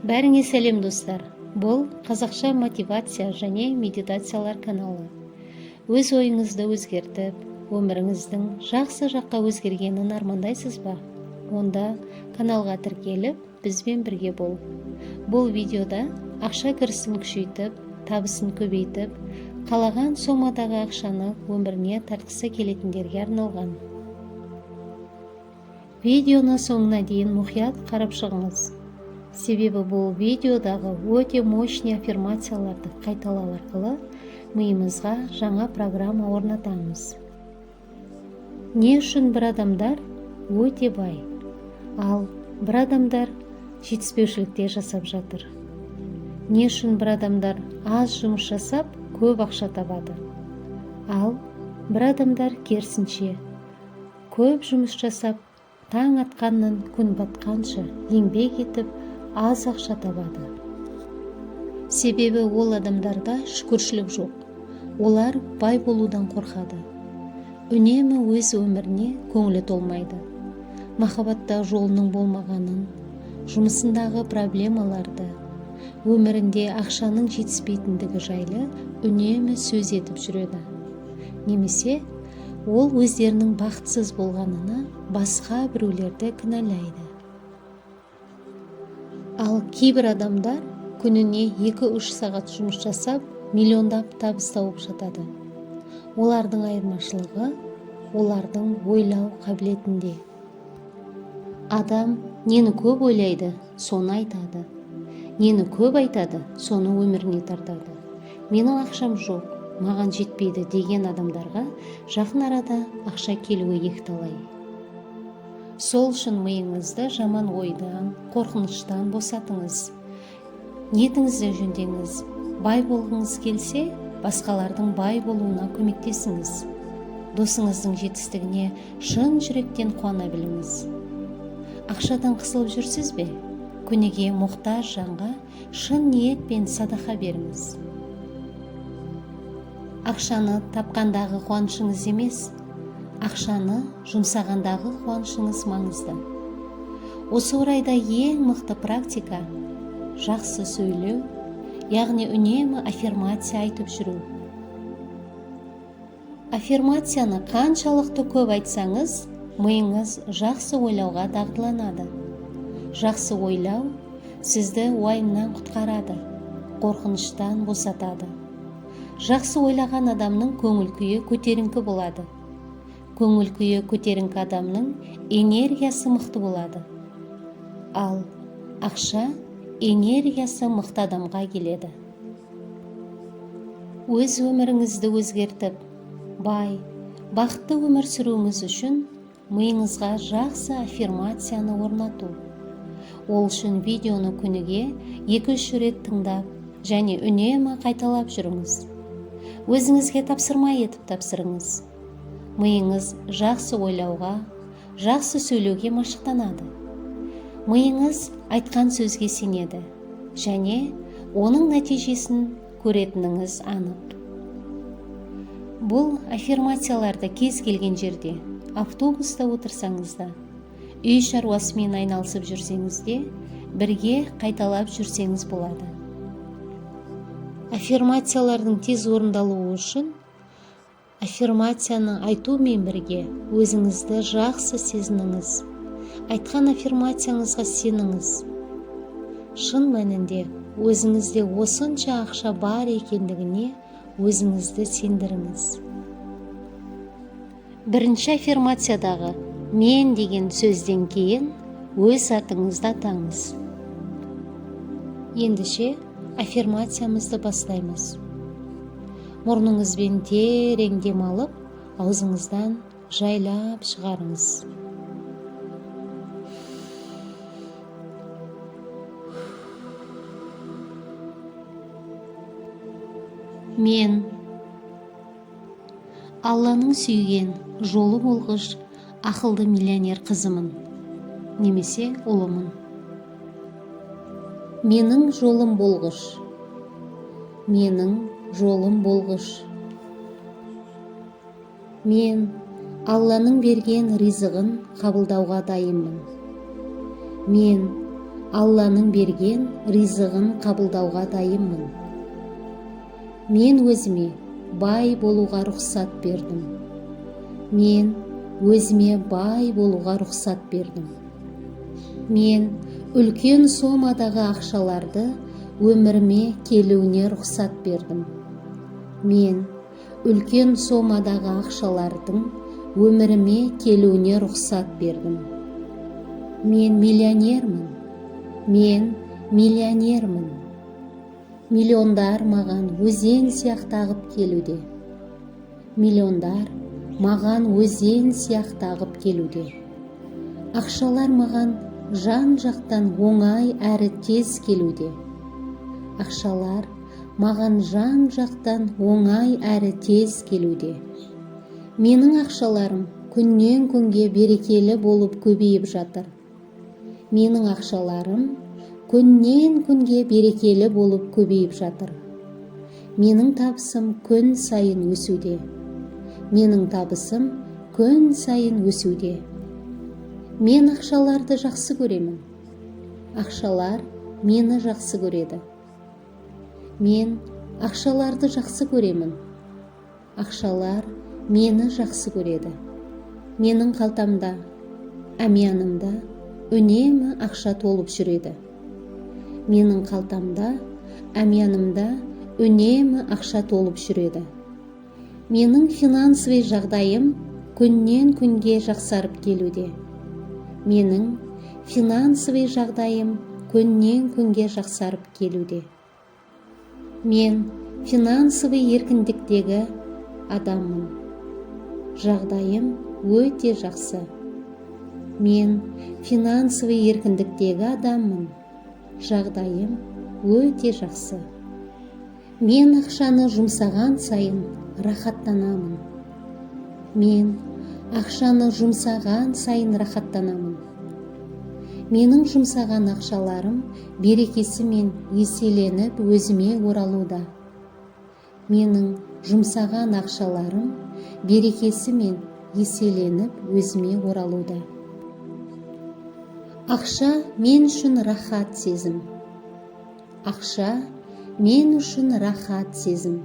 Бәріңе сәлем достар. Бұл қазақша мотивация және медитациялар каналы. Өз ойыңызды өзгертіп, өміріңіздің жақсы жаққа өзгергенін армандайсыз ба? Онда каналға тіркеліп, бізбен бірге бол. Бұл видеода ақша кірісін күшейтіп, табысын көбейтіп, қалаған сомадағы ақшаны өміріне тартқысы келетіндерге арналған. Видеоны соңына дейін мұқият қарап шығыңыз. Себебі бұл видеодағы өте мощный аффирмацияларды қайталау арқылы миымызға жаңа программа орнатамыз. Не үшін бір адамдар өте бай, ал бір адамдар жетіспеушілікте жасап жатыр? Не үшін бір адамдар аз жұмыс жасап көп ақша табады, ал бір адамдар керісінше көп жұмыс жасап таң атқаннан күн батқанша еңбек етіп аз ақша табады? Себебі ол адамдарда шүкіршілік жоқ. Олар бай болудан қорқады. Үнемі өз өміріне көңілі толмайды. Махаббатта жолының болмағанын, жұмысындағы проблемаларды, өмірінде ақшаның жетіспейтіндігі жайлы үнемі сөз етіп жүреді. Немесе ол өздерінің бақытсыз болғанына басқа біреулерді кінәлайды. Ал кейбір адамдар күніне 2-3 сағат жұмыс жасап, миллиондап табыс тауып жатады. Олардың айырмашылығы олардың ойлау қабілетінде. Адам нені көп ойлайды, соны айтады. Нені көп айтады, соны өміріне тартады. Менің ақшам жоқ, маған жетпейді деген адамдарға жақын арада ақша келуі екіталай. Сол үшін миыңызды жаман ойдан, қорқыныштан босатыңыз. Ниетіңізді жөндеңіз. Бай болғыңыз келсе, басқалардың бай болуына көмектесіңіз. Досыңыздың жетістігіне шын жүректен қуана біліңіз. Ақшадан қысылып жүрсіз бе? Күніге мұқтаж жанға шын ниетпен садақа беріңіз. Ақшаны тапқандағы қуанышыңыз емес, ақшаны жұмсағандағы қуанышыңыз маңызды. Осы орайда ең мықты практика жақсы сөйлеу, яғни үнемі аффирмация айтып жүру. Аффирмацияны қаншалықты көп айтсаңыз, миыңыз жақсы ойлауға дағдыланады. Жақсы ойлау сізді уайымнан құтқарады, қорқыныштан босатады. Жақсы ойлаған адамның көңіл күйі көтеріңкі болады. Көңіл күйі көтеріңкі адамның энергиясы мықты болады. Ал ақша энергиясы мықты адамға келеді. Өз өміріңізді өзгертіп, бай, бақытты өмір сүруіңіз үшін миыңызға жақсы аффирмацияны орнату. Ол үшін видеоны күніге 2-3 рет тыңдап және үнемі қайталап жүріңіз. Өзіңізге тапсырма етіп тапсырыңыз. Миыңыз жақсы ойлауға, жақсы сөйлеуге машықтанады. Миыңыз айтқан сөзге сенеді және оның нәтижесін көретініңіз анық. Бұл аффирмацияларды кез келген жерде, автобуста отырсаңыз да, үй шаруасымен айналысып жүрсеңіз де, бірге қайталап жүрсеңіз болады. Аффирмациялардың тез орындалуы үшін аффирмацияны айтумен бірге өзіңізді жақсы сезініңіз. Айтқан аффирмацияңызға сеніңіз. Шын мәнінде өзіңізде осынша ақша бар екендігіне өзіңізді сендіріңіз. Бірінші аффирмациядағы «мен» деген сөзден кейін өз атыңызды атаңыз. Ендеше аффирмациямызды бастаймыз. Мұрныңызбен терең дем алып, аузыңыздан жайлап шығарыңыз. Мен Алланың сүйген, жолы болғыш, ақылды миллионер қызымын, немесе ұлымын. Менің жолым болғыш. Менің жолым болғыш. Мен Алланың берген ризығын қабылдауға дайынмын. Мен Алланың берген ризығын қабылдауға дайынмын. Мен өзіме бай болуға рұқсат бердім. Мен өзіме бай болуға рұқсат бердім. Мен үлкен сомадағы ақшаларды өміріме келуіне рұқсат бердім. Мен үлкен сомадағы ақшалардың өміріме келуіне рұқсат бердім. Мен миллионермін. Мен миллионермін. Миллиондар маған өзен сияқты ағып келуде. Миллиондар маған өзен сияқты ағып келуде. Ақшалар маған жан-жақтан оңай әрі тез келуде. Ақшалар маған жан-жақтан оңай әрі тез келуде. Менің ақшаларым күннен күнге берекелі болып көбейіп жатыр. Менің ақшаларым күннен күнге берекелі болып көбейіп жатыр. Менің табысым күн сайын өсуде. Менің табысым күн сайын өсуде. Мен ақшаларды жақсы көремін. Ақшалар мені жақсы көреді. Мен ақшаларды жақсы көремін. Ақшалар мені жақсы көреді. Менің қалтамда, әмиянымда үнемі ақша толып жүреді. Менің қалтамда, әмиянымда үнемі ақша толып жүреді. Менің финансовый жағдайым күннен күнге жақсарып келуде. Менің финансовый жағдайым күннен күнге жақсарып келуде. Мен финансовый еркіндіктегі адаммын. Жағдайым өте жақсы. Мен финансовый еркіндіктегі адаммын. Жағдайым өте жақсы. Мен ақшаны жұмсаған сайын рахаттанамын. Мен ақшаны жұмсаған сайын рахаттанамын. Менің жұмсаған ақшаларым берекесімен еселеніп өзіме оралуда. Менің жұмсаған ақшаларым берекесімен еселеніп өзіме оралуда. Ақша мен үшін рахат сезім. Ақша мен үшін рахат сезім.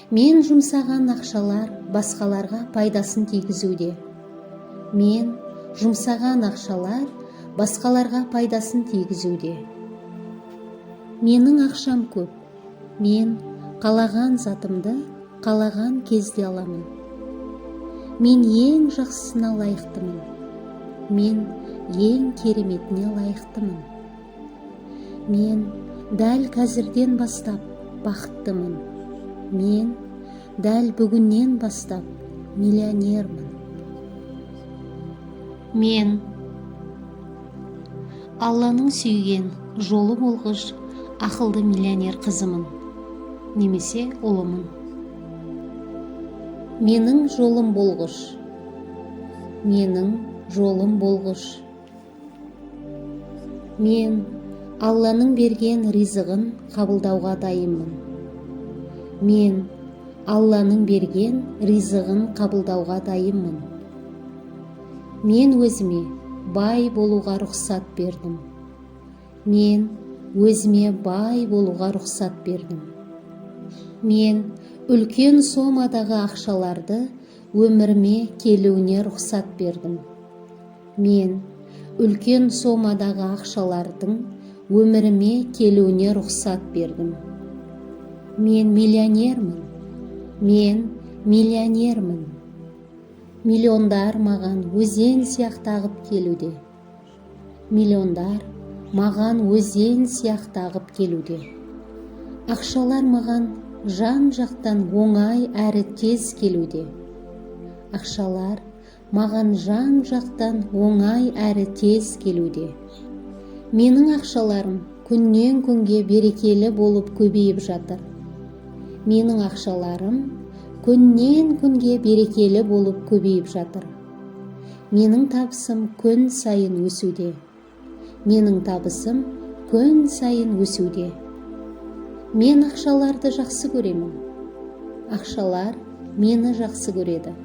Мен жұмсаған ақшалар басқаларға пайдасын тигізуде. Мен жұмсаған ақшалар басқаларға пайдасын тигізуде. Менің ақшам көп. Мен қалаған затымды қалаған кезде аламын. Мен ең жақсысына лайықтымын. Мен ең кереметіне лайықтымын. Мен дәл қазірден бастап бақыттымын. Мен дәл бүгіннен бастап миллионермін. Мен Алланың сүйген жолы болғыш ақылды миллионер қызымын, немесе ұлымын. Менің жолым болғыш. Менің жолым болғыш. Мен Алланың берген ризығын қабылдауға дайынмын. Мен Алланың берген ризығын қабылдауға дайынмын. Мен өзіме бай болуға рұқсат бердім. Мен өзіме бай болуға рұқсат бердім. Мен үлкен сомадағы ақшаларды өміріме келуіне рұқсат бердім. Мен үлкен сомадағы ақшалардың өміріме келуіне рұқсат бердім. Мен миллионермін. Мен миллионермін. Миллиондар маған өзен сияқты ағып келуде. Миллиондар маған өзен сияқты ағып келуде. Ақшалар маған жан-жақтан оңай әрі тез келуде. Ақшалар маған жан-жақтан оңай әрі тез келуде. Менің ақшаларым күннен күнге берекелі болып көбейіп жатыр. Менің ақшаларым күннен күнге берекелі болып көбейіп жатыр. Менің табысым күн сайын өсуде. Менің табысым күн сайын өсуде. Мен ақшаларды жақсы көремін. Ақшалар мені жақсы көреді.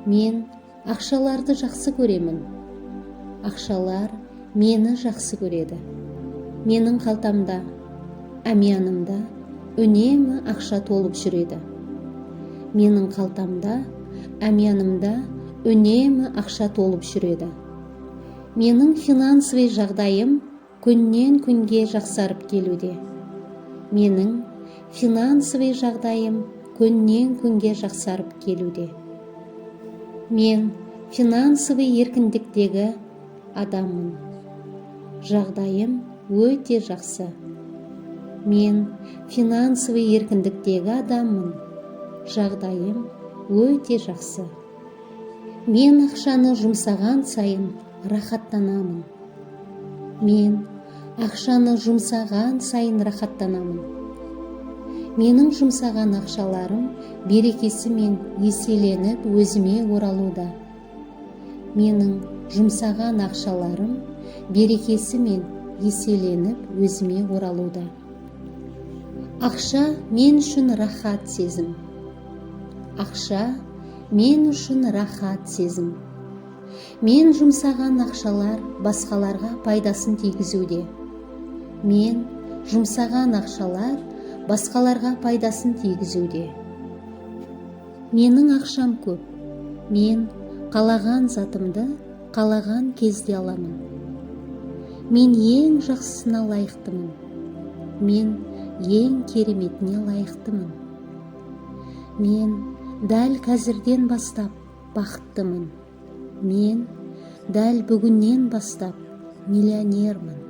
Мен ақшаларды жақсы көремін. Ақшалар мені жақсы көреді. Менің қалтамда, әмиянымда үнемі ақша толып жүреді. Менің қалтамда, әмиянымда үнемі ақша толып жүреді. Менің финансовый жағдайым күннен күнге жақсарып келуде. Менің финансовый жағдайым күннен күнге жақсарып келуде. Мен финансовый еркіндіктегі адаммын. Жағдайым өте жақсы. Мен финансовый еркіндіктегі адаммын. Жағдайым өте жақсы. Мен ақшаны жұмсаған сайын рахаттанамын. Мен ақшаны жұмсаған сайын рахаттанамын. Менің жұмсаған ақшаларым берекесімен еселеніп өзіме оралуда. Менің жұмсаған ақшаларым берекесімен еселеніп өзіме оралуда. Ақша мен үшін рахат сезім. Ақша мен үшін рахат сезім. Мен жұмсаған ақшалар басқаларға пайдасын тигізуде. Мен жұмсаған ақшалар басқаларға пайдасын тигізуде. Менің ақшам көп. Мен қалаған затымды қалаған кезде аламын. Мен ең жақсысына лайықтымын. Мен ең кереметіне лайықтымын. Мен дәл қазірден бастап бақыттымын. Мен дәл бүгіннен бастап миллионермін.